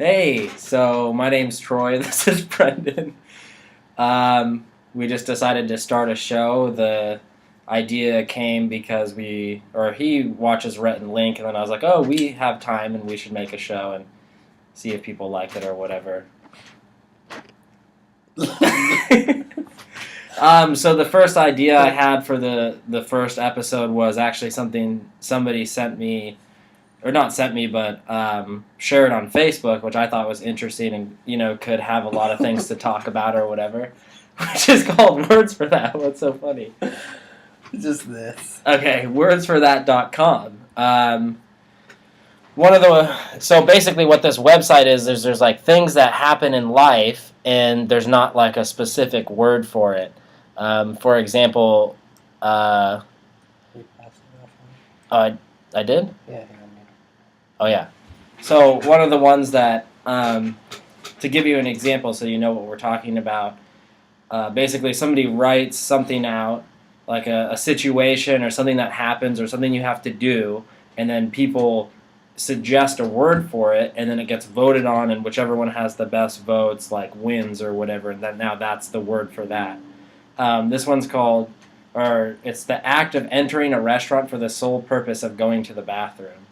Hey, so my name's Troy. This is Brendan. We just decided to start a show. The idea came because he watches Rhett&Link, and then I was like, oh, we have time and we should make a show and see if people like it or whatever. So the first idea I had for the first episode was actually something somebody sent me, or not sent me, but shared on Facebook, which I thought was interesting and, could have a lot of things to talk about or whatever, which is called Words for That. What's so funny? Just this. Okay, wordsforthat.com. So basically what this website is there's like things that happen in life and there's not like a specific word for it. For example, I did? Yeah. Oh, yeah. So one of the ones that, to give you an example so you know what we're talking about, basically somebody writes something out, like a situation or something that happens or something you have to do, and then people suggest a word for it, and then it gets voted on, and whichever one has the best votes, like, wins or whatever, and now that's the word for that. This one's called, it's the act of entering a restaurant for the sole purpose of going to the bathroom.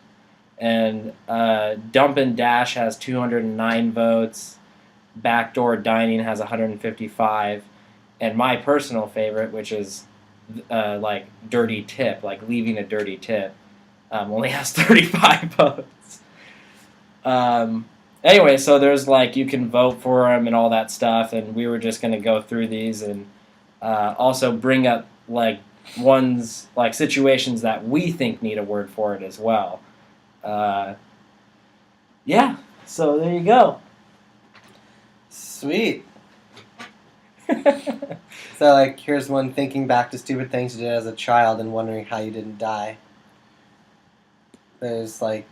And Dump and Dash has 209 votes. Backdoor Dining has 155. And my personal favorite, which is like dirty tip, like leaving a dirty tip, only has 35 votes. Anyway, so there's like you can vote for them and all that stuff. And we were just going to go through these and also bring up like ones, like situations that we think need a word for it as well. Yeah, so there you go. Sweet. So, like, here's one thinking back to stupid things you did as a child and wondering how you didn't die. There's, like,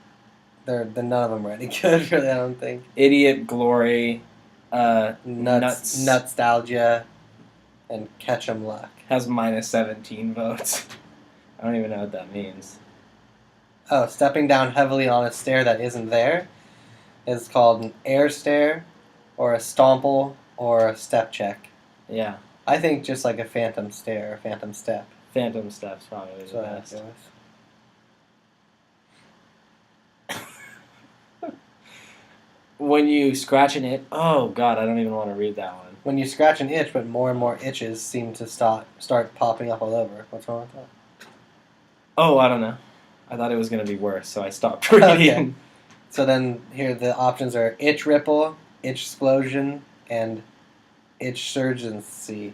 none of them are any good, really, I don't think. Idiot Glory, Nutstalgia, and Catch 'em Luck. Has minus 17 votes. I don't even know what that means. Oh, stepping down heavily on a stair that isn't there is called an air stare, or a stomple, or a step check. Yeah. I think just like a phantom stare or phantom step. Phantom step's probably the best. When you scratch an itch... Oh, God, I don't even want to read that one. When you scratch an itch, but more and more itches seem to start popping up all over. What's wrong with that? Oh, I don't know. I thought it was going to be worse, so I stopped reading. Okay. So then here the options are itch ripple, itch explosion, and itch surgency.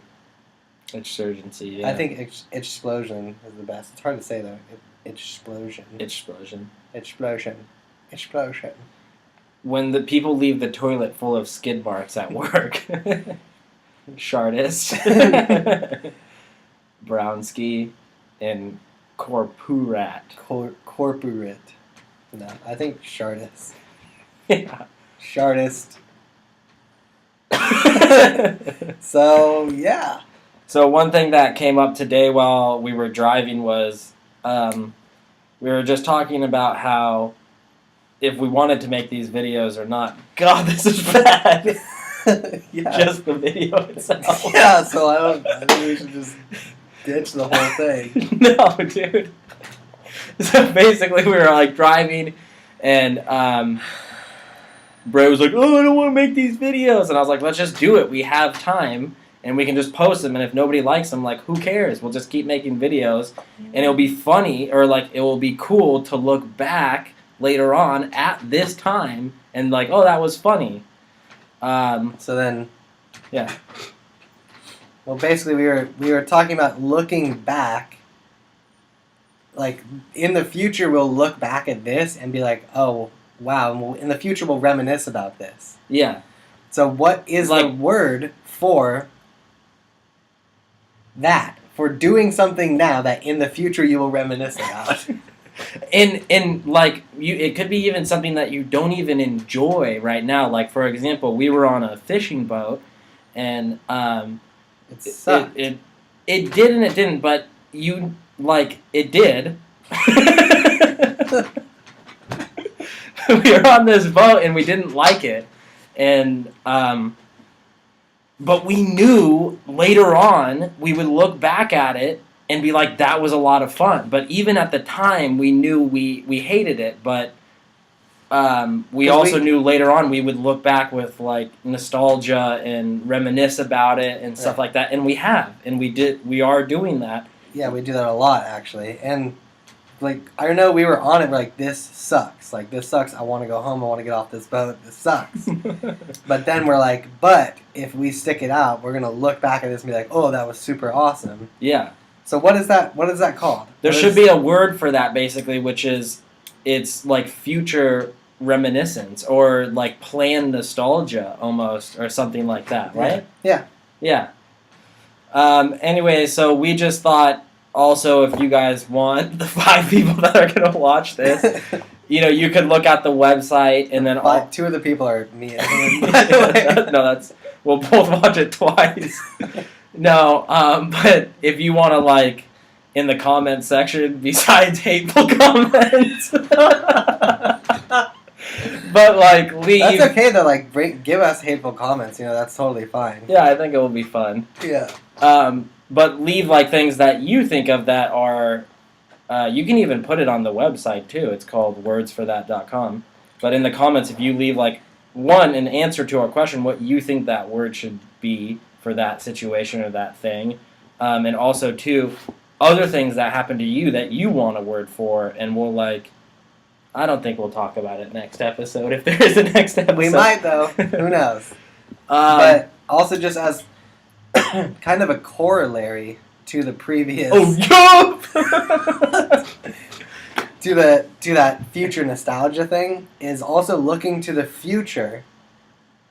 Itch surgency, yeah. I think itch explosion is the best. It's hard to say though. Itch explosion. Itch explosion. Explosion. Explosion. When the people leave the toilet full of skid marks at work. Shardist. Brownski. And Corpurat. Corporate. No, I think Shardist. Yeah. Shardist. So, yeah. So one thing that came up today while we were driving was we were just talking about how if we wanted to make these videos or not. God, this is bad. Yeah. Just the video itself. Yeah, so I think we should just ditch the whole thing. No, dude. So basically we were like driving and Bray was like, oh, I don't want to make these videos. And I was like, let's just do it. We have time. And we can just post them, and if nobody likes them, like, who cares? We'll just keep making videos, and it'll be funny, or, like, it will be cool to look back later on at this time and, like, oh, that was funny. So then... Yeah. Well, basically, we were talking about looking back. Like, in the future, we'll look back at this and be like, oh, wow, and in the future, we'll reminisce about this. Yeah. So what is the word for... that, for doing something now that in the future you will reminisce about? And like it could be even something that you don't even enjoy right now. Like for example, we were on a fishing boat, and it sucked. It did and it didn't, but it did. we were on this boat and we didn't like it, and but we knew later on we would look back at it and be like, that was a lot of fun. But even at the time, we knew we hated it, but we also knew later on we would look back with like nostalgia and reminisce about it and stuff like that, and we are doing that. Yeah, we do that a lot actually, and like I know we were on it. We're like, this sucks. Like this sucks. I want to go home. I want to get off this boat. This sucks. But then we're like, but if we stick it out, we're gonna look back at this and be like, oh, that was super awesome. Yeah. So what is that? What is that called? There should be a word for that basically, which is it's like future reminiscence or like planned nostalgia almost or something like that, right? Yeah. Yeah. Anyway, so we just thought also if you guys want the 5 people that are going to watch this, you could look at the website and then two of the people are me and him, by the way. No, we'll both watch it twice. No, but if you want to like in the comment section besides hateful comments but like leave. That's okay though. Like give us hateful comments. That's totally fine. Yeah, I think it will be fun. Yeah. But leave like things that you think of that are. You can even put it on the website too. It's called wordsforthat.com. But in the comments, if you leave like an answer to our question, what you think that word should be for that situation or that thing, and also two, other things that happen to you that you want a word for, and we'll like. I don't think we'll talk about it next episode if there is a next episode. We might though. Who knows? But also just as kind of a corollary to the previous. Oh, to that future nostalgia thing is also looking to the future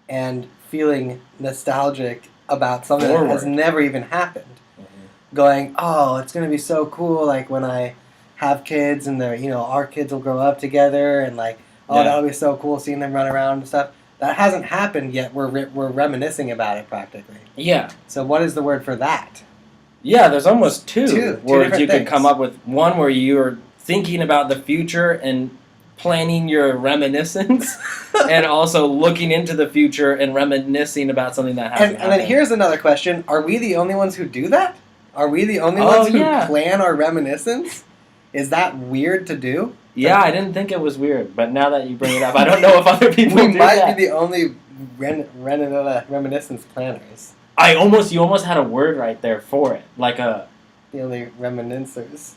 and feeling nostalgic about something that has never even happened. Mm-hmm. Going, oh, it's gonna be so cool! Like when I have kids and our kids will grow up together and like, that'll be so cool seeing them run around and stuff. That hasn't happened yet. We're reminiscing about it practically. Yeah. So what is the word for that? Yeah, there's almost two words you could come up with. One where you're thinking about the future and planning your reminiscence, and also looking into the future and reminiscing about something that hasn't happened. And then here's another question: are we the only ones who do that? Are we the only ones who plan our reminiscence? Is that weird to do? Yeah, I didn't think it was weird, but now that you bring it up, I don't know if other people do that. We might be the only reminiscence planners. You almost had a word right there for it, like a... The only reminiscers.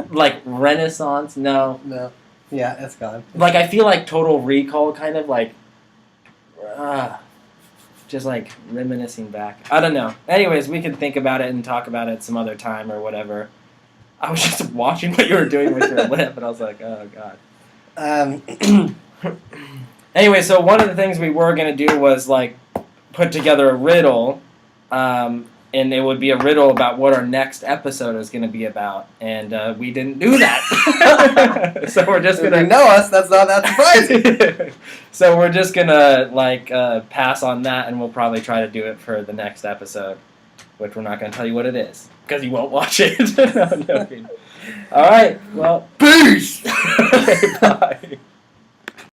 Like Renaissance? No. No. Yeah, it's gone. Like, I feel like Total Recall, kind of like... just like reminiscing back. I don't know. Anyways, we can think about it and talk about it some other time or whatever. I was just watching what you were doing with your lip, and I was like, oh, God. Anyway, so one of the things we were going to do was, like, put together a riddle, and it would be a riddle about what our next episode is going to be about, and we didn't do that. So we're just going to... If you know us, that's not that surprising. So we're just going to, like, pass on that, and we'll probably try to do it for the next episode, which we're not going to tell you what it is. Because you won't watch it. No, I'm joking. All right. Well, peace. Okay, bye.